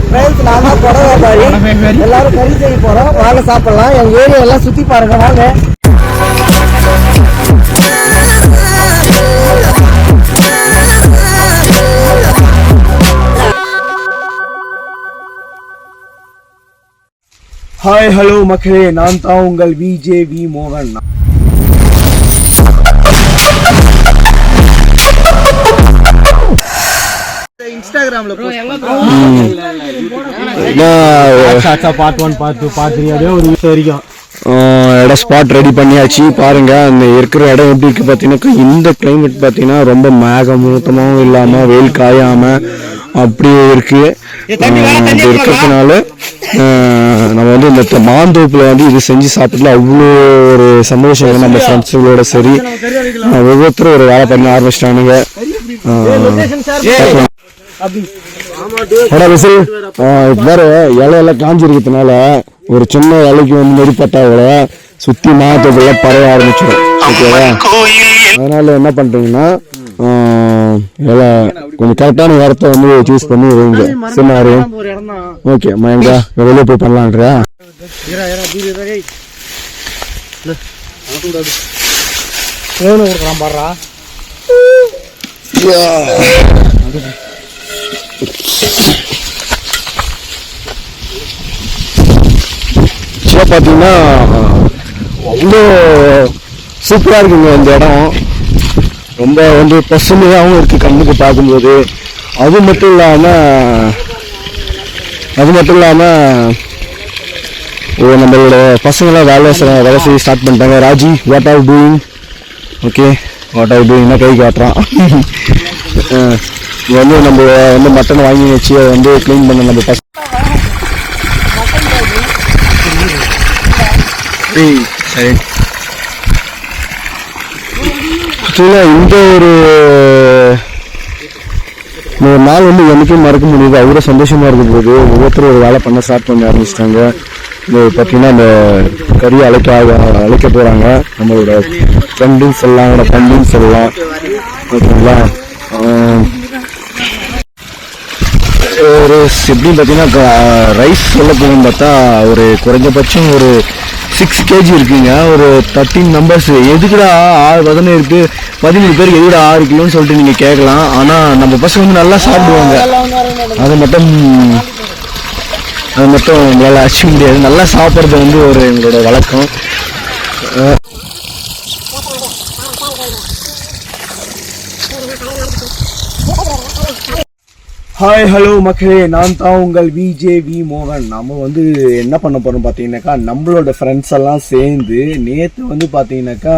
Friends நான் தான் புடவை வியாபாரி. எல்லாரும் கறி செய்ய போகிறோம், வாங்க சாப்பிட்லாம். எங்கள் ஏரியாவெல்லாம் சுற்றி பாருங்க வாங்க. ஹாய் ஹலோ மக்களே, நான் தான் உங்கள் விஜேவி மோகன். இன்ஸ்டாகிராம்ல பார்ட் 1 பார்ட் 2 பார்ட் 3 அப்படியே ஒரு வரைக்கும் இடம் ஸ்பாட் ரெடி பண்ணியாச்சு. பாருங்க அந்த இருக்கிற இடம் எப்படி இருக்கு பார்த்தீங்கன்னா, இந்த கிளைமேட் பார்த்தீங்கன்னா ரொம்ப மேகமூட்டமாகவும் இல்லாமல் வெயில் காயாமல் அப்படியே இருக்கு. அப்படி இருக்கிறதுனால நம்ம வந்து இந்த மாந்தோப்பில் வந்து இது செஞ்சு சாப்பிட்டுல அவ்வளோ ஒரு சந்தோஷம். நம்ம ஃப்ரெண்ட்ஸுகளோட சரி ஒவ்வொருத்தரும் ஒரு வேலை பண்ண ஆரம்பிச்சிட்டானுங்க. வேற இலையெல்லாம் காஞ்சிருக்கிறதுனால ஒரு சின்ன இலைக்கு வந்து நெருப்பட்டாவோட சுத்தி மாத்தோப்பெல்லாம் பரவ ஆரம்பிச்சிடும். ஓகேவா? அதனால என்ன பண்றீங்கன்னா இலை கொஞ்சம் கரெக்டான இடத்த வந்து சூஸ் பண்ணி வைங்க. சரி, ஓகே எங்க வெளியே போய் பண்ணலான்றியா? பாடுறா பார்த்தீங்கன்னா அவ்வளோ சூப்பராக இருக்குங்க இந்த இடம். ரொம்ப வந்து பசுமையாகவும் இருக்குது கண்ணுக்கு பார்க்கும்போது. அது மட்டும் இல்லாமல் நம்மளோட பசங்களாம் வேலை செய்ய ஸ்டார்ட் பண்ணிட்டாங்க. Raji, what are doing? Okay, what are டூயிங்னா கை காட்டுறான். இது வந்து நம்ம வந்து மட்டன் வாங்கி வச்சு அதை வந்து க்ளீன் பண்ண நம்ம பசங்க. சரி, இந்த ஒரு நாள் வந்து எனக்கும் மறக்க முடியுது. அவ்வளோ சந்தோஷமா இருக்கும் போது ஒவ்வொருத்தரும் ஒரு வேலை பண்ண ஸ்டார்ட் பண்ண ஆரம்பிச்சிட்டாங்க. இந்த பார்த்தீங்கன்னா அந்த கறியை அழைக்க போகிறாங்க. நம்மளோட ஃப்ரெண்டுன்னு சொல்லலாம், என்னோட தம்பின்னு சொல்லலாம். ஓகேங்களா? ஒரு எப்படின்னு பார்த்தீங்கன்னா ரைஸ் சொல்ல போகணும்னு பார்த்தா ஒரு குறைஞ்சபட்சம் ஒரு 6 kg இருக்குங்க. ஒரு 13 நம்பர்ஸ். எதுக்குடா 17 பேருக்கு எதுக்குடா 6 கிலோன்னு சொல்லிட்டு நீங்கள் கேட்கலாம். ஆனால் நம்ம பசங்க வந்து நல்லா சாப்பிடுவாங்க. அது மட்டும் நம்மளால் அச்சிக்க முடியாது. நல்லா சாப்பிட்றது வந்து ஒரு எங்களோட வழக்கம். ஹாய் ஹலோ மக்களே, நான் தான் உங்கள் விஜேவி மோகன். நம்ம வந்து என்ன பண்ண போகிறோம் பார்த்தீங்கன்னாக்கா, நம்மளோட ஃப்ரெண்ட்ஸ் எல்லாம் சேர்ந்து நேற்று வந்து பார்த்தீங்கன்னாக்கா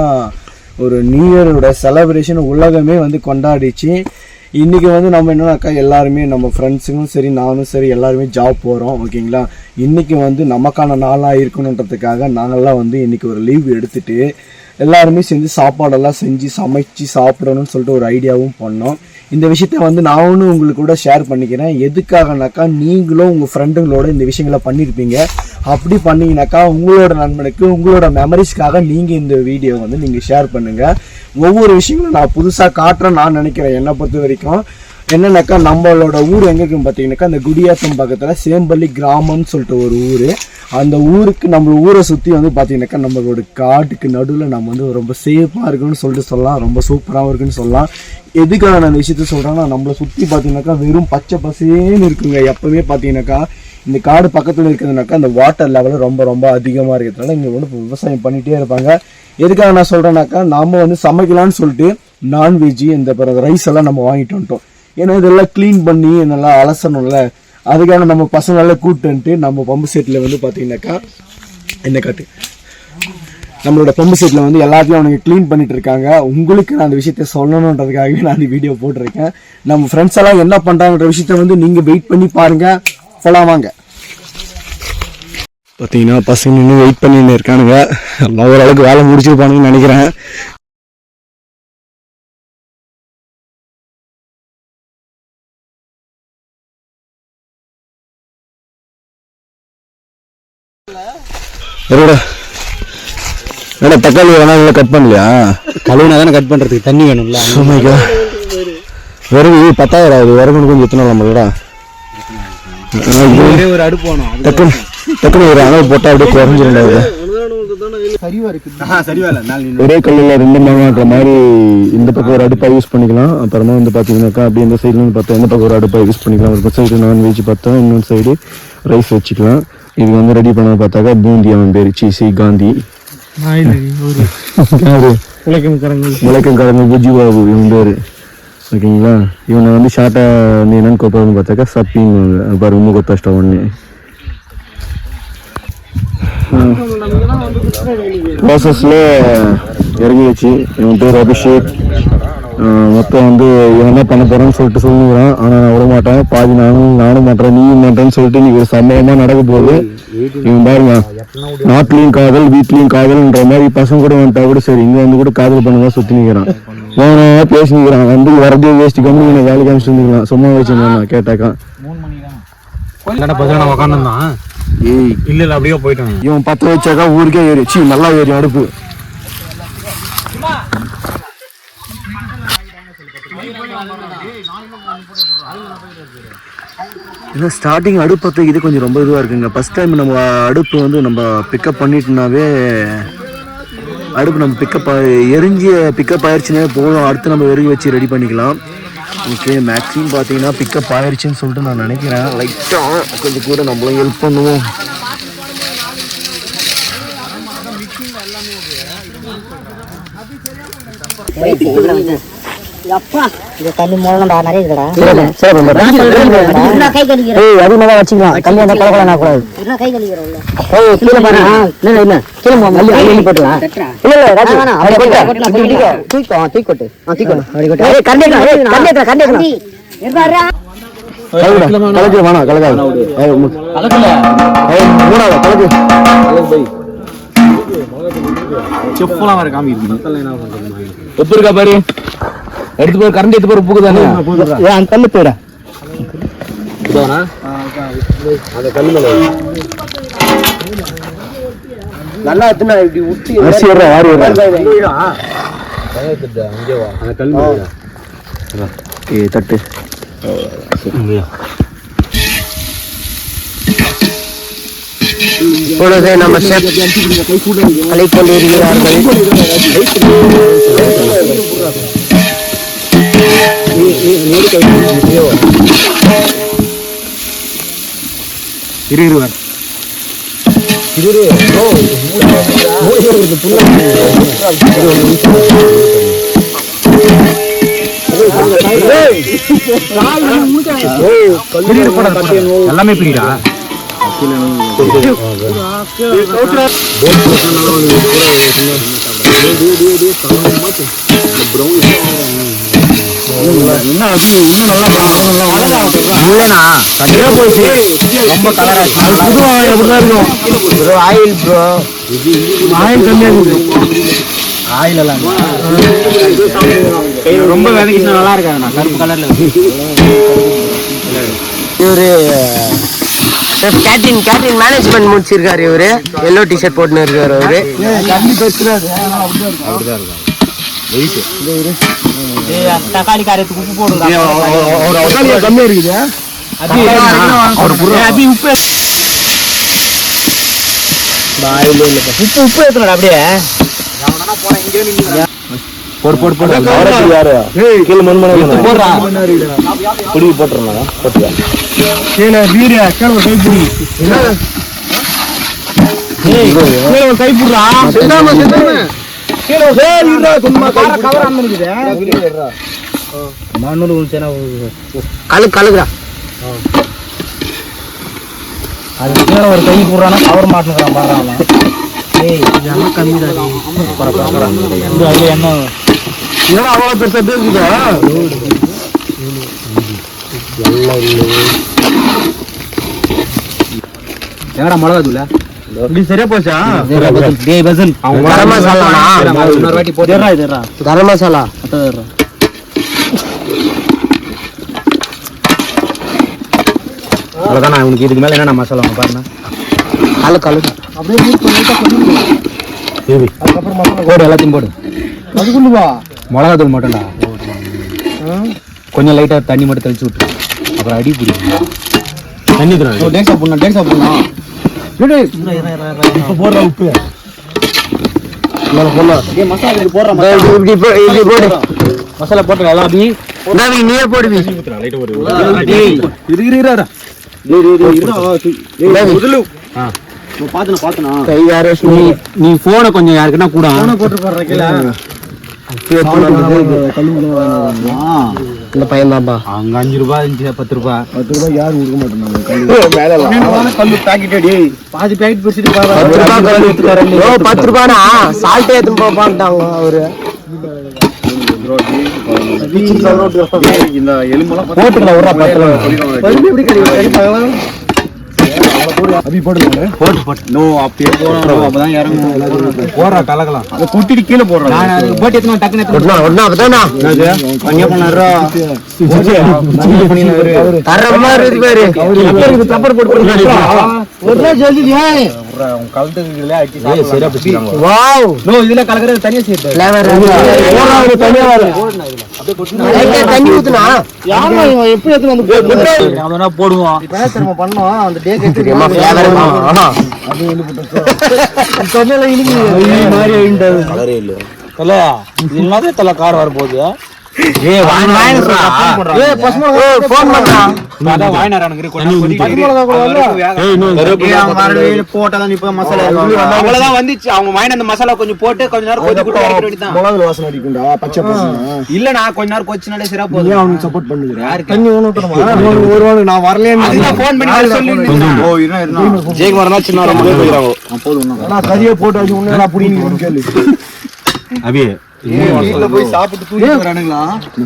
ஒரு நியூ இயரோட செலப்ரேஷன் உலகமே வந்து கொண்டாடிச்சு. இன்றைக்கி வந்து நம்ம என்னன்னாக்கா எல்லாருமே நம்ம ஃப்ரெண்ட்ஸுங்களும் சரி நானும் சரி எல்லாருமே ஜாப் போகிறோம். ஓகேங்களா? இன்றைக்கி வந்து நமக்கான நாளாக இருக்கணுன்றதுக்காக நாங்கள்லாம் வந்து இன்றைக்கி ஒரு லீவ் எடுத்துகிட்டு எல்லாருமே சேர்ந்து சாப்பாடெல்லாம் செஞ்சு சமைச்சு சாப்பிடணும்னு சொல்லிட்டு ஒரு ஐடியாவும் பண்ணோம். இந்த விஷயத்த வந்து நானும் உங்களுக்கு கூட ஷேர் பண்ணிக்கிறேன். எதுக்காகனாக்கா, நீங்களும் உங்கள் ஃப்ரெண்டுங்களோட இந்த விஷயங்களை பண்ணியிருப்பீங்க. அப்படி பண்ணிங்கனாக்கா உங்களோட நண்பனுக்கு உங்களோட மெமரிஸ்க்காக நீங்கள் இந்த வீடியோ வந்து நீங்கள் ஷேர் பண்ணுங்கள். ஒவ்வொரு விஷயங்களும் நான் புதுசாக காட்டுறேன்னு நான் நினைக்கிறேன். என்னை பொறுத்த வரைக்கும் என்னன்னாக்கா, நம்மளோட ஊர் எங்கே இருக்குன்னு பார்த்தீங்கன்னாக்கா, அந்த குடியாத்தம் பக்கத்தில் சேம்பள்ளி கிராமம்னு சொல்லிட்டு ஒரு ஊர். அந்த ஊருக்கு நம்ம ஊரை சுற்றி வந்து பார்த்தீங்கன்னாக்கா நம்மளோட காட்டுக்கு நடுவில் நம்ம வந்து ரொம்ப சேஃபாக இருக்குன்னு சொல்லிட்டு சொல்லலாம். ரொம்ப சூப்பராகவும் இருக்குன்னு சொல்லலாம். எதுக்காக நான் அந்த விஷயத்த சொல்கிறேன்னா, நம்மளை சுற்றி பார்த்தீங்கன்னாக்கா வெறும் பச்சை பசேன்னு இருக்குங்க. எப்போவுமே பார்த்தீங்கன்னாக்கா இந்த காடு பக்கத்தில் இருக்கிறதுனாக்கா அந்த வாட்டர் லெவலும் ரொம்ப ரொம்ப அதிகமாக இருக்கிறதுனால இங்கே வந்து விவசாயம் பண்ணிகிட்டே இருப்பாங்க. எதுக்காக நான் சொல்கிறேன்னாக்கா, நாம் வந்து சமைக்கலான்னு சொல்லிட்டு நான்வெஜ்ஜு இந்த பிறகு ரைஸ் எல்லாம் நம்ம வாங்கிட்டு வந்துட்டோம். ஏன்னா இதெல்லாம் க்ளீன் பண்ணி நல்லா அலசணும்ல. அதுக்காக நம்ம பசங்களெல்லாம் கூப்பிட்டு நம்ம பம்பு செட்டில் வந்து பார்த்தீங்கன்னாக்கா என்ன காட்டு நம்மளோட பம்பு செட்டில் வந்து எல்லாத்தையும் அவனுக்கு க்ளீன் பண்ணிட்டு இருக்காங்க. உங்களுக்கு நான் அந்த விஷயத்த சொல்லணுன்றதுக்காகவே நான் இந்த வீடியோ போட்டிருக்கேன். நம்ம ஃப்ரெண்ட்ஸ் எல்லாம் என்ன பண்ணுறாங்கன்ற விஷயத்த வந்து நீங்கள் வெயிட் பண்ணி பாருங்கள். போலாம் வாங்க. பார்த்தீங்கன்னா பசங்க இன்னும் வெயிட் பண்ணின்னு இருக்கானுங்க. எல்லாம் ஓரளவுக்கு வேலை முடிச்சிருப்பானுங்கன்னு நினைக்கிறேன். ஏன்னா தக்காளி வேணா கட் பண்ணலையா? கழுவினா தானே கட் பண்ணுறதுக்கு தண்ணி வேணும்ல. விறகு 10,000 ஆகுது. விறகு கொஞ்சம் எத்தனை நம்மளோட ஒரு அடுப்பு போனோம் டக்குனு ஒரு அளவு போட்டா அப்படியே குறைஞ்சிருந்தது. ஒரே கல்லில் 2 மாங்காய்ன்ற மாதிரி இந்த பக்கம் ஒரு அடுப்பா யூஸ் பண்ணிக்கலாம். அப்புறமா வந்து பாத்தீங்கன்னாக்கா அப்படியே இந்த சைடுல இருந்து பார்த்தா இந்த பக்கம் ஒரு அடுப்பா யூஸ் பண்ணிக்கலாம். ஒரு சைடு நான்வெஜ் பார்த்தா இன்னொரு சைடு ரைஸ் வச்சுக்கலாம். இது வந்து ரெடி பண்ண பார்த்தாக்கா பூந்தி, அவன் பேரு சீசி காந்தி, முளைக்கும் கரங்கு புஜி பாபு இவன் பேரு. ஓகேங்களா? இவனை வந்து ஷார்ட்டா வந்து என்னன்னு கூப்பிடுறதுன்னு பார்த்தாக்கா சப்பின்னு பாரு உண்மை கொத்தாஷ்டம் ஒன்று. ப்ராசஸ்ல இறங்கிடுச்சு. இவன் பேர் அபிஷேக். மொத்தம் வந்து இவன் என்ன பண்ண போறான்னு சொல்லிட்டு சொல்லுறான். ஆனா நான் விட மாட்டேன். பாதி நானும் மாட்டேன் நீயும் மாட்டேன்னு சொல்லிட்டு நீ ஒரு சம்பவமா நடக்க போகுது. இவன் பாருங்க, நாட்டிலையும் காதல் வீட்லயும் காதல்ன்ற மாதிரி பசங்க கூட வந்துட்டா கூட சரி, இங்க வந்து கூட காதல் பண்ணதான் சுத்தி நிக்கிறான். வேணா பேசி நிக்கிறான். வந்து வரதே வேஸ்ட் கம்பெனி வேலைக்கு அமைச்சு வந்துக்கலாம். சும்மா வச்சுருந்தான் கேட்டாக்கா. இல்ல அப்படியே போயிட்டான். இவன் 10 வச்சாக்கா ஊருக்கே ஏறிச்சு. நல்லா ஏறி அடுப்பு. ஏன்னா ஸ்டார்டிங் அடுப்பு பற்ற இது கொஞ்சம் ரொம்ப இதுவாக இருக்குங்க. ஃபஸ்ட் டைம் நம்ம அடுப்பு வந்து நம்ம பிக்கப் பண்ணிட்டோம்னாவே அடுப்பு நம்ம எரிஞ்சு பிக்கப் ஆயிடுச்சுனே போதும். அடுத்து நம்ம எரிஞ்சு வச்சு ரெடி பண்ணிக்கலாம். ஓகே, மேக்ஸிமம் பார்த்தீங்கன்னா பிக்கப் ஆயிடுச்சுன்னு சொல்லிட்டு நான் நினைக்கிறேன். லைட்டாக கொஞ்சம் கூட நம்மளும் ஹெல்ப் பண்ணுவோம். தண்ணி மூலம் நிறைய இருக்குடா. வச்சுக்கலாம். தண்ணி அந்த கலக்கலனா கூடாது. கை கழிக்கிறோம். கீழே பாரு. கீழே போட்டுலாம். பாரு எடுத்து போய் கரண்ட் எடுத்து போய் உப்புக்கு தானே அந்த கல்லு போயிடா. அந்த கல்லு மேல நல்லா எத்தனை இப்படி ஊத்தி வாரி தட்டு இப்பொழுது நம்ம அலைக்கொண்டிருக்கிறார்கள். எல்லாமே பிரிடா ரொம்ப வேலைக்கு நல்லா இருக்காங்க. கருப்பு கலர்ல இவரு கேட்டரிங் மேனேஜ்மெண்ட் முடிச்சிருக்காரு. இவரு எல்லோ டிஷர்ட் போட்டுன்னு இருக்காரு. அவரு தக்காளி காரத்துக்கு உப்பு போடுங்க. கம்மியா இருக்குது. உப்பு ஏத்தணும் அப்படியே. போடு போடு போடு. யாரு கீழே மண்மனை போடுறா குடி போட்டுருந்தா போட்டியா வீரியா கைப்பிடி கைப்பிடுறா கழுகுறா அது ஒரு கை போடுறானா கவர் மாட்டுக்கிறான் பாடுறான். கம்மி தான் என்ன அவ்வளோ பெருசா பேசுதா. எங்கடா மிளகா தூள இப்படி சரியா போச்சா? டேய் பசன் கரம் மசாலா இன்னொரு வாட்டி போடுறா. இதுறா கரம் மசாலா அத்தறா அவ்வளவுதான். நான் உனக்கு இதுக்கு மேல என்ன மசாலா பாருங்க. கலு அப்படியே மீட் பண்ணிட்டா கொஞ்சம் அதுக்கப்புறம் போடு எல்லாத்தையும் போடு. அதுக்குள்ளவா மிளகா தூள் மட்டும்டா. கொஞ்சம் லைட்டா தண்ணி மட்டும் தெளிச்சு விட்டுரு. அப்புறம் அடி பிடிக்கும். தண்ணி ஊத்துறேன். டேக்ஸா போடணும் இப்ப போடுற உப்பு மசாலா இது போடுற மசாலா போட்டுற எல்லாம் அப்படி நீயே போடுவி ஊத்துறேன். லைட்டா ஒரு பாத்துனா நீ போனை கொஞ்சம் யாருக்குன்னா கூட போட்டு போடுற கீழே இந்த பையன் தான்ப்பா அங்க 5 ரூபாய் இருந்துச்சு 10 ரூபாய் யாரும் கொடுக்க மாட்டேன் கல்லு பாக்கெட் பாதி பாக்கெட் பிடிச்சிட்டு 10 ரூபானா சால்ட் ஏத்தும் போப்பான்ட்டாங்க அவரு இந்த எலும்பெல்லாம் போட்டுடலாம் ஒரு அபி போடுங்க நோ அப்படியே போறோம் அப்பதான் இறங்கும் போடுறா கலக்கலாம் அதை கூட்டிட்டு கீழே போடுறோம் போட்டு எத்தனை டக்குன்னு ஒண்ணா அப்பதானா கன்னியா பண்ணாரா தரமா இருக்கு பாரு பெப்பர் போட்டு ஒரு நாள் ஜல்தி கலந்துக்குள்ள அடிச்சு சரியா பிடிச்சாங்க வாவ் நோ இதுல கலக்கறது தனியா சேர்த்து ஃப்ளேவர் தனியா வரும் தண்ணி ஊத்துனா யாரோ எப்படி எடுத்து வந்து அவனா போடுவான் பேசறமா பண்ணோம் அந்த டே கேட்டு ஃப்ளேவர் அது வந்து போட்டு சொன்னல இனிங்க மாதிரி ஆயிண்டது கலரே இல்ல தல இதனால தல கார் வர போகுது ஏய் வாயின ஏய் பஸ்மோ ஃபோன் பண்ணா அதான் வாயினறானுங்க கொஞ்சம் பஸ்மோலா கூட வரல ஏய் அவங்க வரவேல போட்டதான் இப்ப மசாலா அவ்வளவுதான் வந்துச்சு அவங்க வாயின அந்த மசாலா கொஞ்சம் போட்டு கொஞ்ச நேரம் கொதி விட்டு இறக்க வேண்டியதான் மிளகு வாசனை அடிக்கும்டா பச்சை பசங்க இல்ல நான் கொஞ்ச நேரம் கொச்சினாலே சரியா போகுது அவனுக்கு சப்போர்ட் பண்ணுகிறேன் யாருக்கு தண்ணி ஊத்துறமா ஒரு வாரம் நான் வரலன்னு அதுதான் ஃபோன் பண்ணி சொல்லி ஓ இருனா ஜெயக்குமார்னா சின்ன ரொம்ப போயிராங்க போதும் ஆனா கறியை போட்டு அது ஒண்ணு நான் புடிங்கன்னு கேளு அபி வீட்ல போய் சாப்பிட்டு தூங்கி வரானுங்களா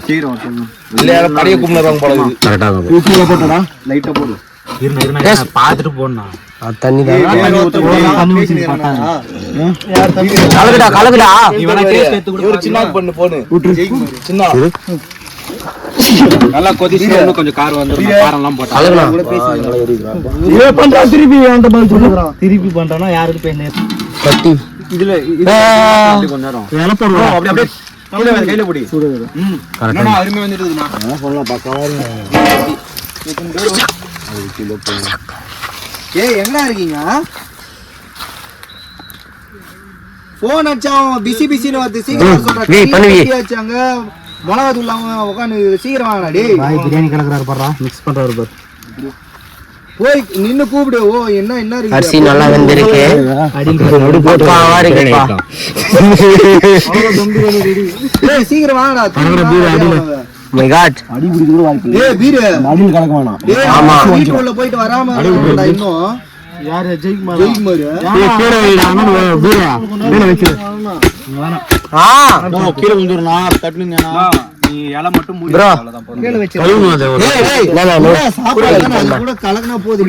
சீக்கிரம் வரணும் இல்ல கடைய கும்னறாங்க போல கரெக்ட்டா ஊத்தில போட்டடா லைட்டா போடு இருனா பாத்துட்டு போறனா தண்ணி கலக்குடா இவனா டேஸ்ட் எடுத்து ஒரு சின்ன பண்ணு போடு சின்ன நல்லா கொதிச்சு இன்னும் கொஞ்சம் கார் வந்துரும் காரம் எல்லாம் போட்டா ஏ பண்றா திருப்பி அந்த மாதிரி சொல்லுறான் திருப்பி பண்றானா யாருக்கு பேசணும் கட்டி இதுல கொஞ்ச நேரம் வேலை போடுறோம் அப்படியே கையில போடி கரெக்ட்டா அருமை வந்துடுதுமா சொல்லலாம் பக்கவா ஏய் எங்க இருக்கீங்க போன் அடிச்சா பிசி பிசின்னு வந்து சீக்கிரம் சொல்றேன் அடிச்சாங்க மிளகா தூள் இல்லாம உட்காந்து சீக்கிரம் வாங்கடா டேய் பிரியாணி கலக்குறாரு பாறா மிக்ஸ் பண்றாரு பாரு போய் நின்னு கூப்பிடு ஓ என்ன இருக்கு அரிசி நல்லா வெந்திருக்கு பக்காவா இருக்குப்பா டேய் சீக்கிரம் வாங்கடா மை காட் அடி பிடிக்க கூட வாய்ப்பு இல்ல ஏய் வீரு அடியில் கலக்க வேணாம் டேய் ஆமா. வீட்டுக்குள்ள போயிட்டு வராம இருக்கடா இன்னும் யாரு ஜெயிக்குமார் கீழ வைடானு வீரா மேல வெச்சு கீழ விழுந்துறனா தட்டுனீங்கனா நீ இலை மட்டும் மூடி Bro. அவ்வளவுதான் போடுங்க கீழ வெச்சு கழுவுங்க அதை ஒரு சாப்பாடு கூட கலக்கனா போதும்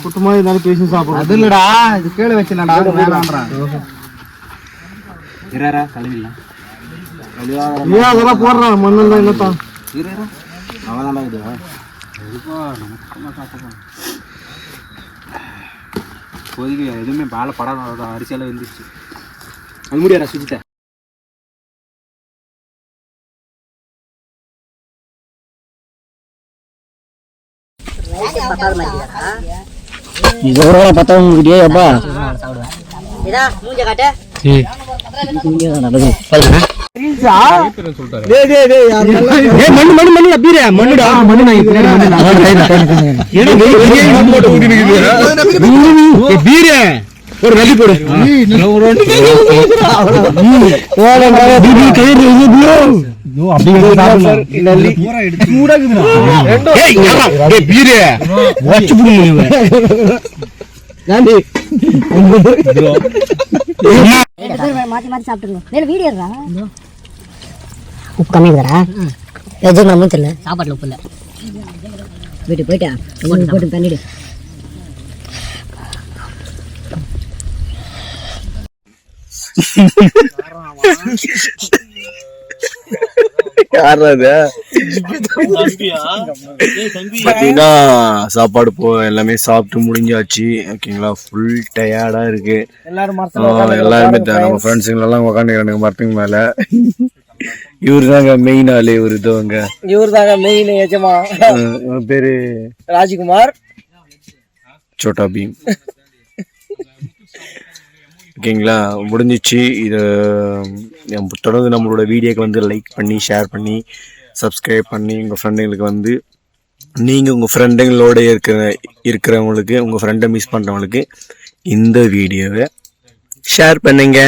குட்டமா இருந்தாலும் பேசி சாப்பிடுறோம் அது இல்லடா இது கீழ வெச்சலடா வேணாம்ன்றான் இரரா கழுவிடலாம் ஏன் அதெல்லாம் போடுறான் மண்ணெல்லாம் என்னத்தான் அவதான்டா இது கொதிக்க எதுவுமே பால படாத அரிசியெல்லாம் வந்துருச்சு அது முடியாதா சுத்திட்ட இதோட பத்தவங்க முடியே அப்பா இதா மூஞ்ச காட்டு மண்ணு அப்பீரே மண்ணுடா மண்ணு நான் பீரே ஒரு நதி போடு மாத்தி மாத்தி சாப்பிட்டுருங்க வீடியோ உப்பு கம்மி இருக்குதா வெஜ்ஜுக்கு நம்ம தெரியல சாப்பாட்டில் உப்பு இல்லை வீட்டுக்கு போயிட்டா போட்டு தண்ணிடு பாத்தீங்கன்னா சாப்பாடு எல்லாமே சாப்பிட்டு முடிஞ்சாச்சு ஓகேங்களா ஃபுல் டயர்டா இருக்கு எல்லாருமே நம்ம ஃப்ரெண்ட்ஸுங்க எல்லாம் உட்காந்துக்கிறானுங்க மரத்துக்கு மேல இவர் தாங்க மெயின் ஆளு இவர் இதுவங்க. இவர் தாங்க மெயின் எஜமா. இவன் பேரு ராஜ்குமார் சோட்டா பீம். ஓகேங்களா, முடிஞ்சிச்சு. இது தொடர்ந்து நம்மளோட வீடியோக்கு வந்து லைக் பண்ணி ஷேர் பண்ணி சப்ஸ்கிரைப் பண்ணி உங்கள் ஃப்ரெண்டுங்களுக்கு வந்து நீங்கள் உங்கள் ஃப்ரெண்டுங்களோட இருக்கிறவங்களுக்கு, உங்கள் ஃப்ரெண்டை மிஸ் பண்ணுறவங்களுக்கு இந்த வீடியோவை ஷேர் பண்ணுங்க.